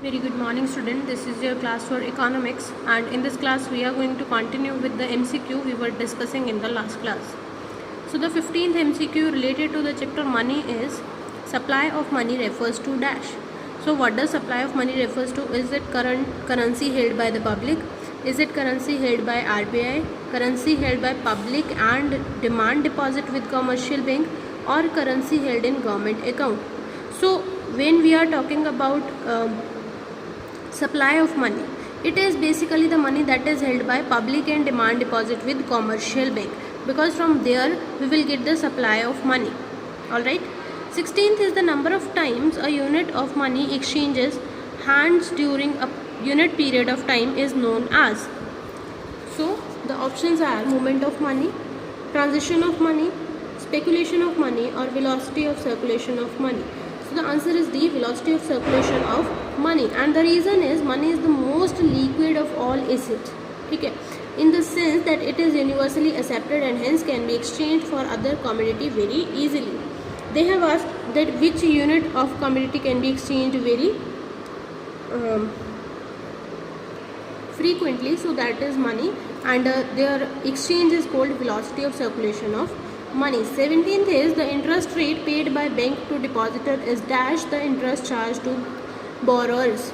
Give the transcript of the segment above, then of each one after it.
Very good morning student, this is your class for economics, and in this class we are going to continue with the MCQ we were discussing in the last class. So the 15th MCQ related to the chapter money is supply of money refers to dash. So what does supply of money refers to? Is it currency held by the public? Is it currency held by RBI? Currency held by public and demand deposit with commercial bank, or currency held in government account? So when we are talking about supply of money, it is basically the money that is held by public and demand deposit with commercial bank, because from there we will get the supply of money. Alright. 16th is the number of times a unit of money exchanges hands during a unit period of time is known as. So the options are movement of money, transition of money, speculation of money, or velocity of circulation of money. So the answer is D, velocity of circulation of money, and the reason is money is the most liquid of all assets. Okay, in the sense that it is universally accepted and hence can be exchanged for other commodity very easily. They have asked that which unit of commodity can be exchanged very frequently, so that is money, and their exchange is called velocity of circulation of money. 17th is the interest rate paid by bank to depositor is dash the interest charged to borrowers.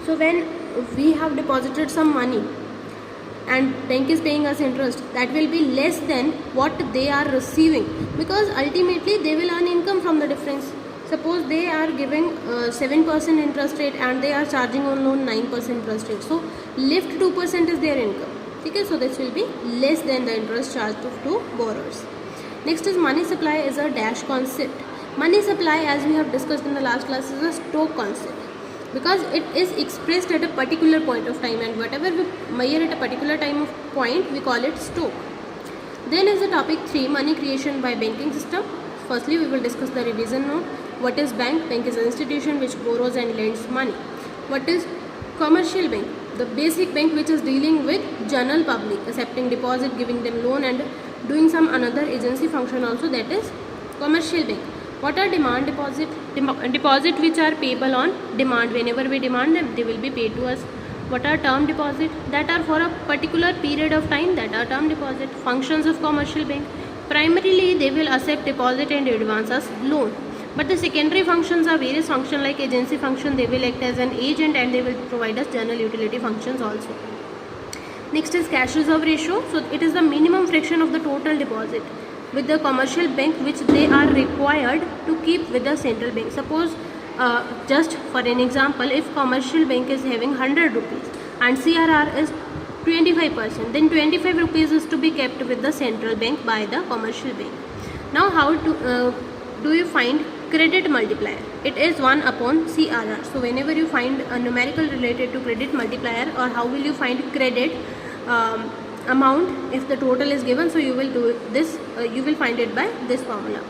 So when we have deposited some money and bank is paying us interest, that will be less than what they are receiving, because ultimately they will earn income from the difference. Suppose they are giving 7% interest rate and they are charging on loan 9% interest rate, so left 2% is their income. Okay, so this will be less than the interest charged to borrowers. Next is money supply is a dash concept. Money supply, as we have discussed in the last class, is a stock concept, because it is expressed at a particular point of time, and whatever we measure at a particular time of point, we call it stock. Then is the topic 3, money creation by banking system. Firstly, we will discuss the revision note. What is bank? Bank is an institution which borrows and lends money. What is commercial bank? The basic bank which is dealing with general public, accepting deposit, giving them loan, and doing some another agency function also, that is commercial bank. What are demand deposit? Deposit which are payable on demand. Whenever we demand them, they will be paid to us. What are term deposit? That are for a particular period of time, that are term deposit. Functions of commercial bank: primarily they will accept deposit and advance us loan, but the secondary functions are various functions like agency function. They will act as an agent and they will provide us general utility functions also. Next is cash reserve ratio. So it is the minimum fraction of the total deposit with the commercial bank which they are required to keep with the central bank. Suppose just for an example, if commercial bank is having 100 rupees and CRR is 25%, then 25 rupees is to be kept with the central bank by the commercial bank. Now how to do you find credit multiplier? It is 1 upon CRR. So whenever you find a numerical related to credit multiplier, or how will you find credit amount if the total is given, so you will do this, you will find it by this formula.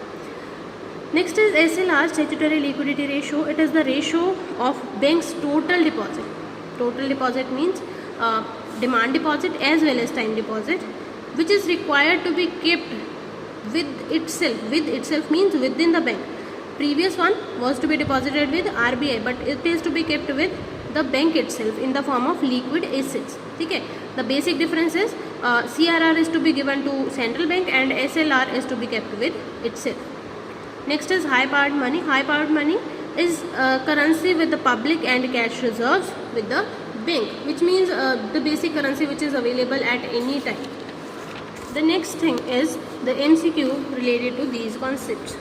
Next is SLR, statutory liquidity ratio. It is the ratio of bank's total deposit. Total deposit means demand deposit as well as time deposit, which is required to be kept with itself. With itself means within the bank. Previous one was to be deposited with RBI, but it is to be kept with the bank itself in the form of liquid assets. Okay. The basic difference is CRR is to be given to central bank and SLR is to be kept with itself. Next is high powered money. High powered money is currency with the public and cash reserves with the bank, which means the basic currency which is available at any time. The next thing is the MCQ related to these concepts.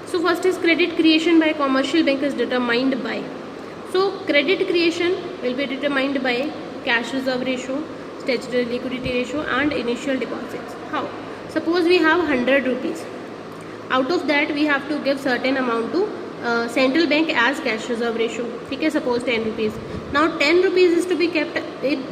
So first is credit creation by commercial bank is determined by. So credit creation will be determined by cash reserve ratio, statutory liquidity ratio, and initial deposits. How? Suppose we have 100 rupees. Out of that we have to give certain amount to central bank as cash reserve ratio. Okay, suppose 10 rupees. Now 10 rupees is to be kept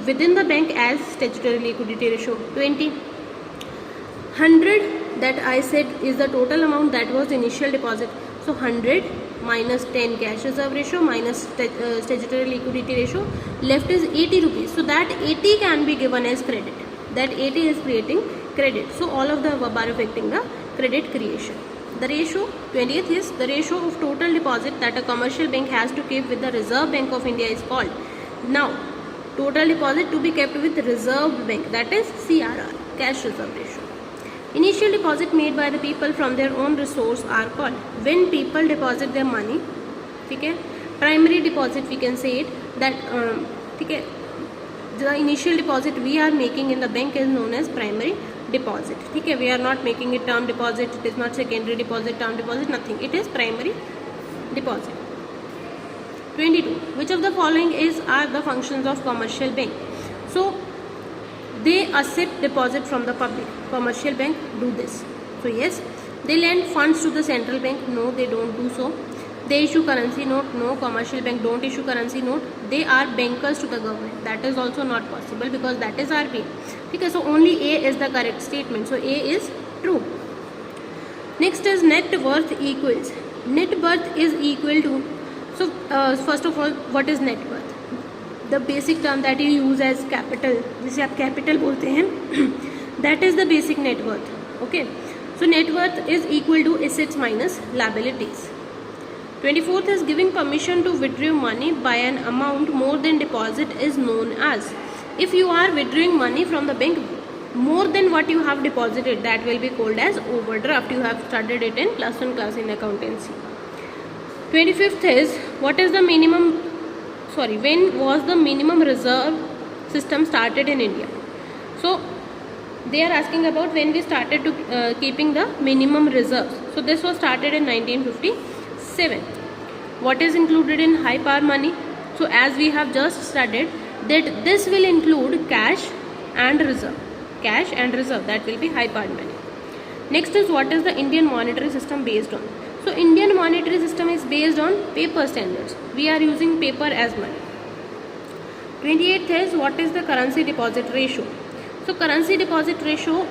within the bank as statutory liquidity ratio. 20. 100 that I said is the total amount, that was initial deposit. So 100 minus 10 cash reserve ratio minus statutory liquidity ratio, left is 80 rupees. So that 80 can be given as credit. That 80 is creating credit. So all of the above are affecting the credit creation. The ratio, 20th is the ratio of total deposit that a commercial bank has to keep with the Reserve Bank of India is called. Now, total deposit to be kept with Reserve Bank, that is CRR, cash reserve ratio. Initial deposit made by the people from their own resource are called. When people deposit their money, ठीक है, primary deposit we can say it, that ठीक है, the initial deposit we are making in the bank is known as primary deposit. ठीक है, we are not making it term deposit, it is not secondary deposit, term deposit, nothing, it is primary deposit. 22. Which of the following are the functions of commercial bank? So they accept deposit from the public. Commercial bank do this. So yes, they lend funds to the central bank. No, they don't do so. They issue currency note. No, commercial bank don't issue currency note. They are bankers to the government. That is also not possible because that is RBI. Okay, so only A is the correct statement. So A is true. Next is net worth equals. Net worth is equal to. So first of all, what is net worth? The basic term that you use as capital, जिसे आप capital बोलते हैं, that is the basic net worth. Okay, so net worth is equal to assets minus liabilities. 24th is giving permission to withdraw money by an amount more than deposit is known as. If you are withdrawing money from the bank more than what you have deposited, that will be called as overdraft. You have studied it in plus 1 class in accountancy. 25th is what is the minimum. When was the minimum reserve system started in India? So they are asking about when we started to keeping the minimum reserves. So this was started in 1957. What is included in high par money? So as we have just studied that this will include cash and reserve. Cash and reserve, that will be high par money. Next is what is the Indian monetary system based on? So Indian monetary system is based on paper standards. We are using paper as money. 28th is what is the currency deposit ratio? So currency deposit ratio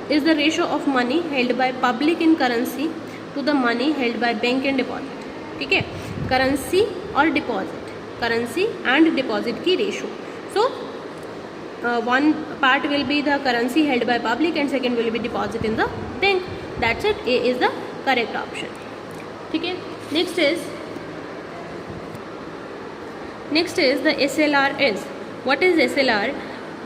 is the ratio of money held by public in currency to the money held by bank in deposit. ठीक है, currency और deposit, currency and deposit की ratio. So one part will be the currency held by public and second will be deposit in the bank. That's it. A is the correct option. ठीक है. Next is the SLR is. What is SLR?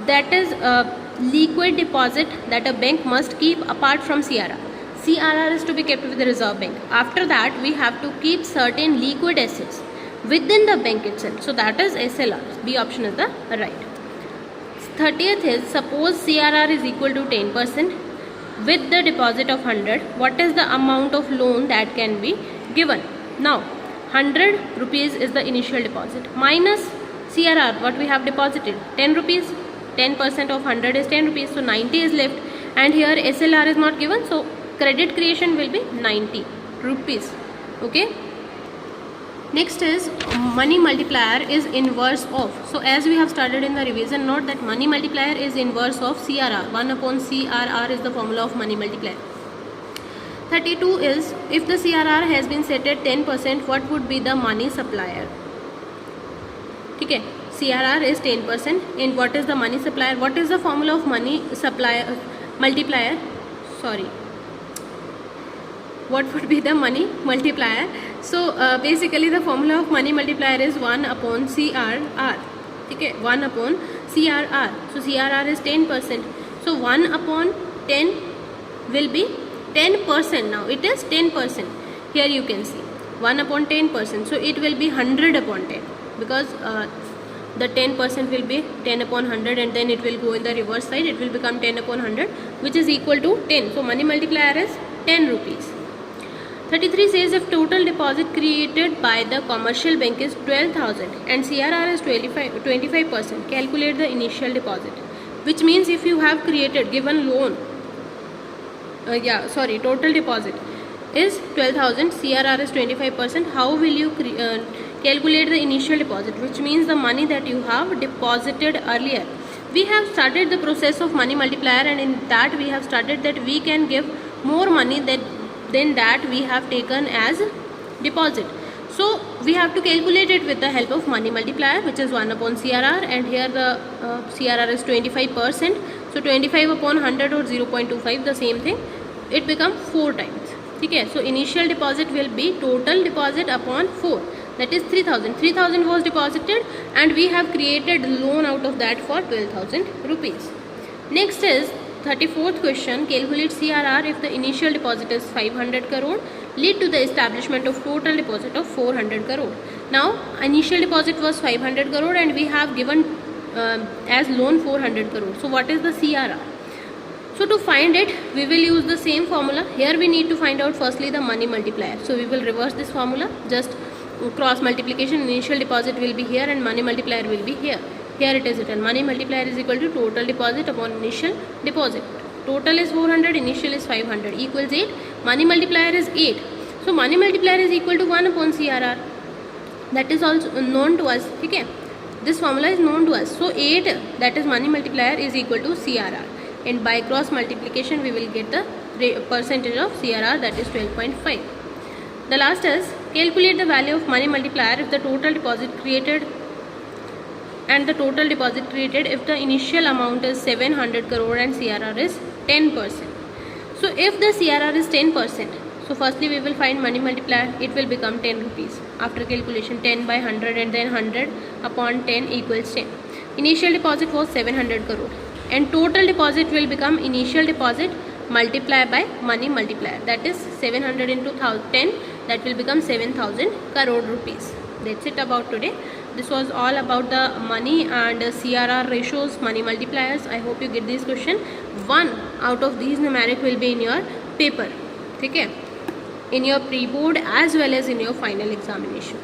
That is a liquid deposit that a bank must keep apart from CRR. CRR is to be kept with the Reserve Bank. After that, we have to keep certain liquid assets within the bank itself. So that is SLR. B option is the right. 30th is suppose CRR is equal to 10% with the deposit of 100. What is the amount of loan that can be given? Now 100 rupees is the initial deposit minus CRR, what we have deposited, 10 rupees. 10% of 100 is 10 rupees, so 90 is left, and here SLR is not given, so credit creation will be 90 rupees. Okay. Next is money multiplier is inverse of. So as we have studied in the revision note that money multiplier is inverse of CRR. 1 upon CRR is the formula of money multiplier. 32 is if the CRR has been set at 10%, what would be the money supplier? Okay, CRR is 10% and what is the money supplier? What is the formula of money supplier multiplier? What would be the money multiplier? So basically the formula of money multiplier is 1 upon CRR. Okay, 1 upon CRR. So CRR is 10%. So 1 upon 10 will be 10%. Now it is 10%. Here you can see 1 upon 10%. So it will be 100 upon 10 because the 10% will be 10 upon 100 and then it will go in the reverse side. It will become 10 upon 100 which is equal to 10. So money multiplier is 10 rupees. 33 says if total deposit created by the commercial bank is 12,000 and CRR is 25%, calculate the initial deposit. Which means if you have created given loan, total deposit is 12,000, CRR is 25%. How will you calculate the initial deposit? Which means the money that you have deposited earlier. We have started the process of money multiplier and in that we have started that we can give more money than that we have taken as deposit. So we have to calculate it with the help of money multiplier which is 1 upon CRR and here the CRR is 25%. So 25 upon 100 or 0.25 the same thing. It becomes 4 times. ठीक है. So initial deposit will be total deposit upon 4, that is 3000. 3000 was deposited and we have created loan out of that for 12,000 rupees. Next is 34th question. Calculate CRR if the initial deposit is 500 crore lead to the establishment of total deposit of 400 crore. Now initial deposit was 500 crore and we have given as loan 400 crore. So what is the CRR? So to find it, we will use the same formula. Here we need to find out firstly the money multiplier. So we will reverse this formula, just cross multiplication. Initial deposit will be here and money multiplier will be here. Here it is written, money multiplier is equal to total deposit upon initial deposit. Total is 400, initial is 500, equals 8. Money multiplier is 8. So money multiplier is equal to 1 upon CRR. That is also known to us. Okay? This formula is known to us. So 8, that is money multiplier, is equal to CRR. And by cross multiplication we will get the percentage of CRR, that is 12.5. The last is calculate the value of money multiplier if the total deposit created and the total deposit created if the initial amount is 700 crore and CRR is 10%. So if the CRR is 10%, so firstly we will find money multiplier, it will become 10 rupees. After calculation 10 by 100 and then 100 upon 10 equals 10. Initial deposit was 700 crore. And total deposit will become initial deposit multiplied by money multiplier, that is 700 into 10, that will become 7,000 crore rupees. That's it about today. This was all about the money and CRR ratios, money multipliers. I hope you get this question. One out of these numeric will be in your paper, okay, in your pre-board as well as in your final examination.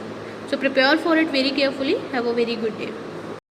So prepare for it very carefully. Have a very good day.